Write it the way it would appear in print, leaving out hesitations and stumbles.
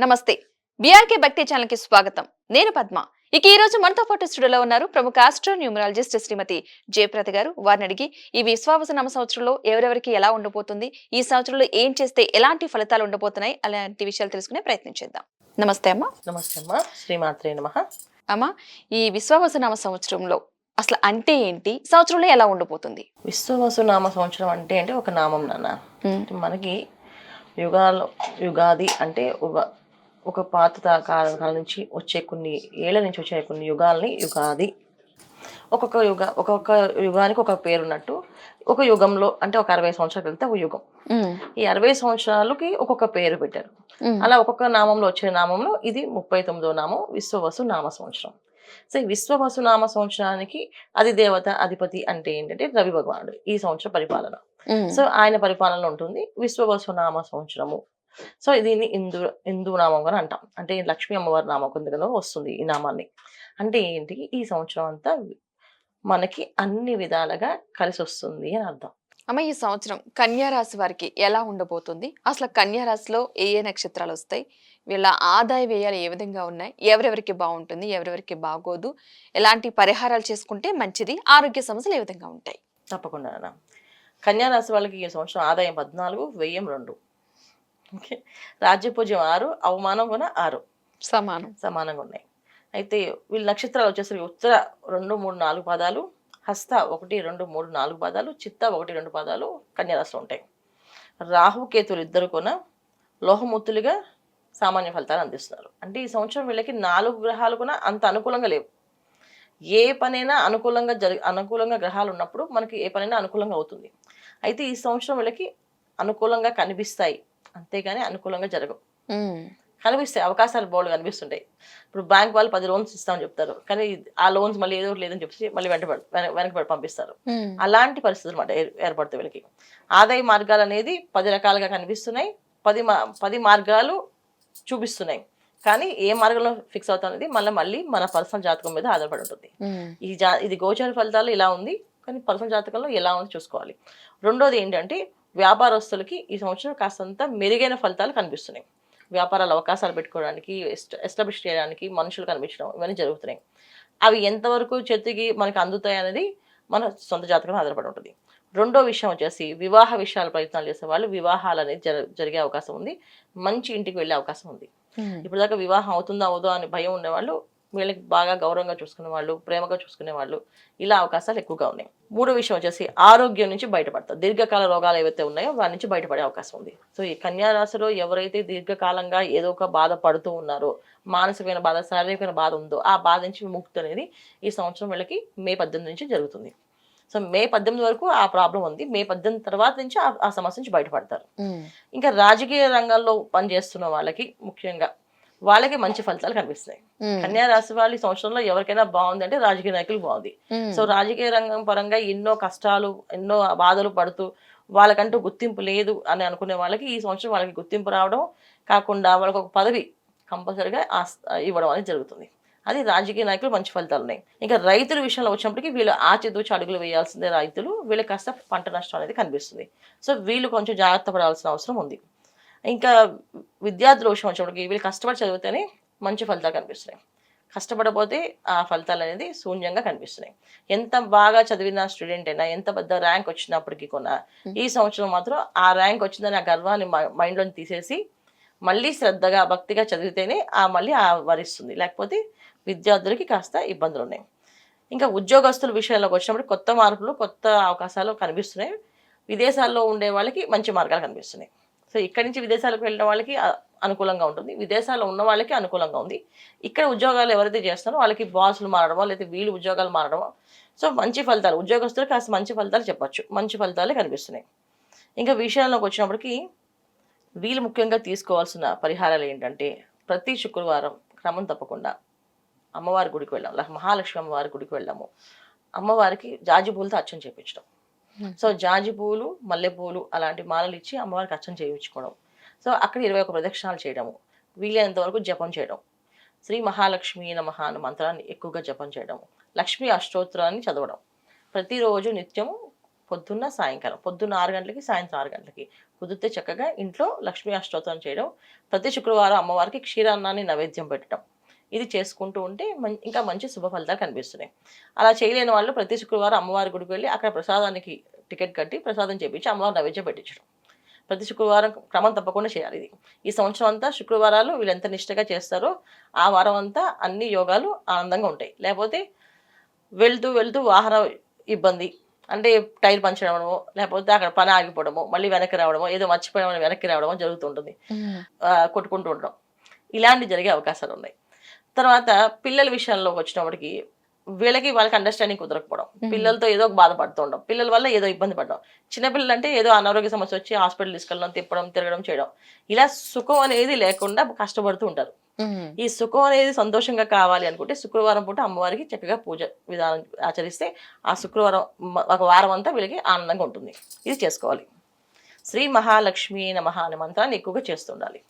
నమస్తే. బీఆర్కే భక్తి ఛానల్ కి స్వాగతం. నేను పద్మ. ఇక ఈ రోజు మనతో పాటు స్టూడియోలో ఉన్నారు ప్రముఖ ఆస్ట్రో న్యూమరాలజిస్ట్ శ్రీమతి జయప్రద గారు. వారిని అడిగి ఈ విశ్వావసు నామ సంవత్సరంలో ఎవరెవరికి ఎలా ఉండబోతుంది, ఈ సంవత్సరంలో ఏం చేస్తే ఎలాంటి ఫలితాలు ఉండబోతున్నాయి అలాంటి విషయాలు తెలుసుకునే ప్రయత్నం చేద్దాం. నమస్తే అమ్మ. నమస్తే అమ్మా. శ్రీమాత్రే నమః. అమ్మ, ఈ విశ్వావసు నామ సంవత్సరంలో అసలు అంటే ఏంటి, సంవత్సరంలో ఎలా ఉండబోతుంది? విశ్వవసు నామ సంవత్సరం అంటే ఒక నామం నాన్న. ఉమ్, మనకి యుగాలు యుగాది అంటే ఒక పాత కాలం నుంచి వచ్చే కొన్ని ఏళ్ల నుంచి వచ్చే కొన్ని యుగాల్ని యుగాది. ఒక్కొక్క యుగానికి ఒక పేరు ఉన్నట్టు ఒక యుగంలో అంటే ఒక 60 సంవత్సరాలు వెళ్తే ఒక యుగం. ఉమ్, ఈ 60 సంవత్సరాలకి ఒక్కొక్క పేరు పెట్టారు. ఉమ్, అలా ఒక్కొక్క నామంలో వచ్చే నామంలో ఇది 39వ నామం విశ్వవసు నామ సంవత్సరం. సో ఈ విశ్వవసు నామ సంవత్సరానికి అధిదేవత అధిపతి అంటే ఏంటంటే రవి భగవానుడు. ఈ సంవత్సర పరిపాలన. ఉమ్, సో ఆయన పరిపాలనలో ఉంటుంది విశ్వవసు నామ సంవత్సరము. సో దీన్ని హిందూ నామం అని అంటాం. అంటే లక్ష్మీ అమ్మవారి నామం కిందలో వస్తుంది ఈ నామాన్ని. అంటే ఏంటి, ఈ సంవత్సరం అంతా మనకి అన్ని విధాలుగా కలిసి వస్తుంది అని అర్థం. అమ్మ, ఈ సంవత్సరం కన్యా రాశి వారికి ఎలా ఉండబోతుంది? అసలు కన్యా రాశిలో ఏ ఏ నక్షత్రాలు వస్తాయి, వీళ్ళ ఆదాయ వ్యయాలు ఏ విధంగా ఉన్నాయి, ఎవరెవరికి బాగుంటుంది, ఎవరెవరికి బాగోదు, ఎలాంటి పరిహారాలు చేసుకుంటే మంచిది, ఆరోగ్య సమస్యలు ఏ విధంగా ఉంటాయి? తప్పకుండా అన్న. కన్యా రాశి వాళ్ళకి ఈ సంవత్సరం ఆదాయం 14, వ్యయం 2. ఓకే. రాజ్యపూజ్యం 6, అవమానం కూడా 6 సమానంగా ఉన్నాయి. అయితే వీళ్ళ నక్షత్రాలు వచ్చేసరికి ఉత్తర 2, 3, 4 పాదాలు, హస్త 1, 2, 3, 4 పాదాలు, చిత్త 1, 2 పాదాలు కన్యారాశిలో ఉంటాయి. రాహు కేతులు ఇద్దరు కూడా లోహమూర్తులుగా సామాన్య ఫలితాలు అందిస్తున్నారు. అంటే ఈ సంవత్సరం వీళ్ళకి 4 గ్రహాలు కూడా అంత అనుకూలంగా లేవు. ఏ పనైనా అనుకూలంగా గ్రహాలు ఉన్నప్పుడు మనకి ఏ పనైనా అనుకూలంగా అవుతుంది. అయితే ఈ సంవత్సరం వీళ్ళకి అనుకూలంగా కనిపిస్తాయి, అంతేగాని అనుకూలంగా జరగవు. కనిపిస్తాయి, అవకాశాలు బోల్డ్ కనిపిస్తుంటాయి. ఇప్పుడు బ్యాంక్ వాళ్ళు 10 లోన్స్ ఇస్తామని చెప్తారు, కానీ ఆ లోన్స్ మళ్ళీ ఏదో లేదని చెప్పి మళ్ళీ వెనకబడి పంపిస్తారు. అలాంటి పరిస్థితులు అన్నమాట ఏర్పడతాయి వీళ్ళకి. ఆదాయ మార్గాలు అనేది 10 రకాలుగా కనిపిస్తున్నాయి, 10 మార్గాలు చూపిస్తున్నాయి. కానీ ఏ మార్గంలో ఫిక్స్ అవుతా అనేది మళ్ళీ మన పర్సనల్ జాతకం మీద ఆధారపడి ఉంటుంది. ఇది గోచార ఫలితాలు ఇలా ఉంది, కానీ పర్సనల్ జాతకంలో ఎలా ఉంది చూసుకోవాలి. రెండోది ఏంటంటే వ్యాపారస్తులకి ఈ సంవత్సరం కాస్తంత మెరుగైన ఫలితాలు కనిపిస్తున్నాయి. వ్యాపారాలు అవకాశాలు పెట్టుకోవడానికి, ఎస్టాబ్లిష్ చేయడానికి మనుషులు కనిపించడం ఇవన్నీ జరుగుతున్నాయి. అవి ఎంతవరకు చేతికి మనకి అందుతాయి అనేది మన సొంత జాతకం ఆధారపడి ఉంటుంది. రెండో విషయం వచ్చేసి వివాహ విషయాలు ప్రయత్నాలు చేసే వాళ్ళు వివాహాలు అనేది జరిగే అవకాశం ఉంది, మంచి ఇంటికి వెళ్ళే అవకాశం ఉంది. ఇప్పుడు దాకా వివాహం అవుతుందా అవదో అని భయం ఉండేవాళ్ళు వీళ్ళకి బాగా గౌరవంగా చూసుకునే వాళ్ళు, ప్రేమగా చూసుకునే వాళ్ళు, ఇలా అవకాశాలు ఎక్కువగా ఉన్నాయి. మూడో విషయం వచ్చేసి ఆరోగ్యం నుంచి బయటపడతారు. దీర్ఘకాల రోగాలు ఏవైతే ఉన్నాయో వాటి నుంచి బయటపడే అవకాశం ఉంది. సో ఈ కన్యా రాశిలో ఎవరైతే దీర్ఘకాలంగా ఏదో ఒక బాధ పడుతూ ఉన్నారో, మానసికమైన బాధ, శారీరకమైన బాధ ఉందో ఆ బాధ నుంచి విముక్తి అనేది ఈ సంవత్సరం వీళ్ళకి మే 18 నుంచి జరుగుతుంది. సో మే 18 వరకు ఆ ప్రాబ్లం ఉంది. మే 18 తర్వాత నుంచి ఆ సమస్య నుంచి బయటపడతారు. ఇంకా రాజకీయ రంగంలో పనిచేస్తున్న వాళ్ళకి ముఖ్యంగా వాళ్ళకి మంచి ఫలితాలు కనిపిస్తాయి. కన్యా రాశి వాళ్ళు ఈ సంవత్సరంలో ఎవరికైనా బాగుంది అంటే రాజకీయ నాయకులు బాగుంది. సో రాజకీయ రంగం పరంగా ఎన్నో కష్టాలు, ఎన్నో బాధలు పడుతూ వాళ్ళకంటూ గుర్తింపు లేదు అని అనుకునే వాళ్ళకి ఈ సంవత్సరం వాళ్ళకి గుర్తింపు రావడం కాకుండా వాళ్ళకి ఒక పదవి కంపల్సరిగా ఇవ్వడం అనేది జరుగుతుంది. అది రాజకీయ నాయకులు మంచి ఫలితాలు ఉన్నాయి. ఇంకా రైతుల విషయంలో వచ్చినప్పటికీ వీళ్ళు ఆచితూచి అడుగులు వేయాల్సిందే రైతులు. వీళ్ళకి కాస్త పంట నష్టం అనేది కనిపిస్తుంది. సో వీళ్ళు కొంచెం జాగ్రత్త పడాల్సిన అవసరం ఉంది. ఇంకా విద్యార్థుల విషయం వచ్చినప్పటికీ వీళ్ళు కష్టపడి చదివితేనే మంచి ఫలితాలు కనిపిస్తున్నాయి. కష్టపడపోతే ఆ ఫలితాలు అనేది శూన్యంగా కనిపిస్తున్నాయి. ఎంత బాగా చదివిన స్టూడెంట్ అయినా, ఎంత పెద్ద ర్యాంక్ వచ్చినప్పటికీ కూడా ఈ సంవత్సరం మాత్రం ఆ ర్యాంక్ వచ్చిందని ఆ గర్వాన్ని మైండ్లోని తీసేసి మళ్ళీ శ్రద్ధగా భక్తిగా చదివితేనే మళ్ళీ వరిస్తుంది. లేకపోతే విద్యార్థులకి కాస్త ఇబ్బందులు ఉన్నాయి. ఇంకా ఉద్యోగస్తుల విషయంలోకి వచ్చినప్పుడు కొత్త మార్పులు, కొత్త అవకాశాలు కనిపిస్తున్నాయి. విదేశాల్లో ఉండే వాళ్ళకి మంచి మార్గాలు కనిపిస్తున్నాయి. సో ఇక్కడి నుంచి విదేశాలకు వెళ్ళిన వాళ్ళకి అనుకూలంగా ఉంటుంది, విదేశాల్లో ఉన్న వాళ్ళకి అనుకూలంగా ఉంది. ఇక్కడ ఉద్యోగాలు ఎవరైతే చేస్తున్నారో వాళ్ళకి బాసులు మారడమో లేకపోతే వీళ్ళు ఉద్యోగాలు మారడమో, సో మంచి ఫలితాలు ఉద్యోగస్తులు కాస్త మంచి ఫలితాలు చెప్పచ్చు, మంచి ఫలితాలే కనిపిస్తున్నాయి. ఇంకా విషయాల్లోకి వచ్చినప్పటికీ వీళ్ళు ముఖ్యంగా తీసుకోవాల్సిన పరిహారాలు ఏంటంటే ప్రతి శుక్రవారం క్రమం తప్పకుండా అమ్మవారి గుడికి వెళ్ళాము, మహాలక్ష్మి అమ్మవారి గుడికి వెళ్ళాము. అమ్మవారికి జాజి పూలతో అర్చన చేయించడం. సో జాజి పూలు, మల్లెపూలు అలాంటి మాలలు ఇచ్చి అమ్మవారికి అర్చన చేయించుకోవడం. సో అక్కడ 21 ప్రదక్షిణాలు చేయడము, వీలైనంత వరకు జపం చేయడం, శ్రీ మహాలక్ష్మి నమః అన్న మంత్రాన్ని ఎక్కువగా జపం చేయడం, లక్ష్మీ అష్టోత్తరాన్ని చదవడం, ప్రతిరోజు నిత్యము పొద్దున్న సాయంకాలం, పొద్దున్న 6 గంటలకి, సాయంత్రం 6 గంటలకి కుదిరితే చక్కగా ఇంట్లో లక్ష్మీ అష్టోత్తరం చేయడం, ప్రతి శుక్రవారం అమ్మవారికి క్షీరాన్నాన్ని నైవేద్యం పెట్టడం, ఇది చేసుకుంటూ ఉంటే ఇంకా మంచి శుభ ఫలితాలు కనిపిస్తున్నాయి. అలా చేయలేని వాళ్ళు ప్రతి శుక్రవారం అమ్మవారి గుడికి వెళ్ళి అక్కడ ప్రసాదానికి టికెట్ కట్టి ప్రసాదం చేపించి అమ్మవారి నైవేద్యం పెట్టించడం. ప్రతి శుక్రవారం క్రమం తప్పకుండా చేయాలి ఇది. ఈ సంవత్సరం అంతా శుక్రవారాలు వీళ్ళు ఎంత నిష్టగా చేస్తారో ఆ వారం అంతా అన్ని యోగాలు ఆనందంగా ఉంటాయి. లేకపోతే వెళ్తూ వెళ్తూ వాహన ఇబ్బంది, అంటే టైర్ పంచర్ అవ్వడమో, లేకపోతే అక్కడ పని ఆగిపోవడమో, మళ్ళీ వెనక్కి రావడమో, ఏదో మర్చిపోవడం వెనక్కి రావడమో జరుగుతుంటుంది. కొట్టుకుంటూ ఉండడం, ఇలాంటివి జరిగే అవకాశాలు ఉన్నాయి. తర్వాత పిల్లల విషయంలోకి వచ్చినప్పటికి వీళ్ళకి వాళ్ళకి అండర్స్టాండింగ్ కుదరకపోవడం, పిల్లలతో ఏదో ఒక బాధపడుతూ ఉండడం, పిల్లల వల్ల ఏదో ఇబ్బంది పడడం, చిన్నపిల్లలు అంటే ఏదో అనారోగ్య సమస్య వచ్చి హాస్పిటల్ తీసుకెళ్ళడం, తిరగడం చేయడం, ఇలా సుఖం అనేది లేకుండా కష్టపడుతూ ఉంటారు. ఈ సుఖం అనేది సంతోషంగా కావాలి అనుకుంటే శుక్రవారం పూట అమ్మవారికి చక్కగా పూజ విధానం ఆచరిస్తే ఆ శుక్రవారం ఒక వారం అంతా వీళ్ళకి ఆనందంగా ఉంటుంది. ఇది చేసుకోవాలి. శ్రీ మహాలక్ష్మి నమః అనే మంత్రాన్ని ఎక్కువగా చేస్తుండాలి.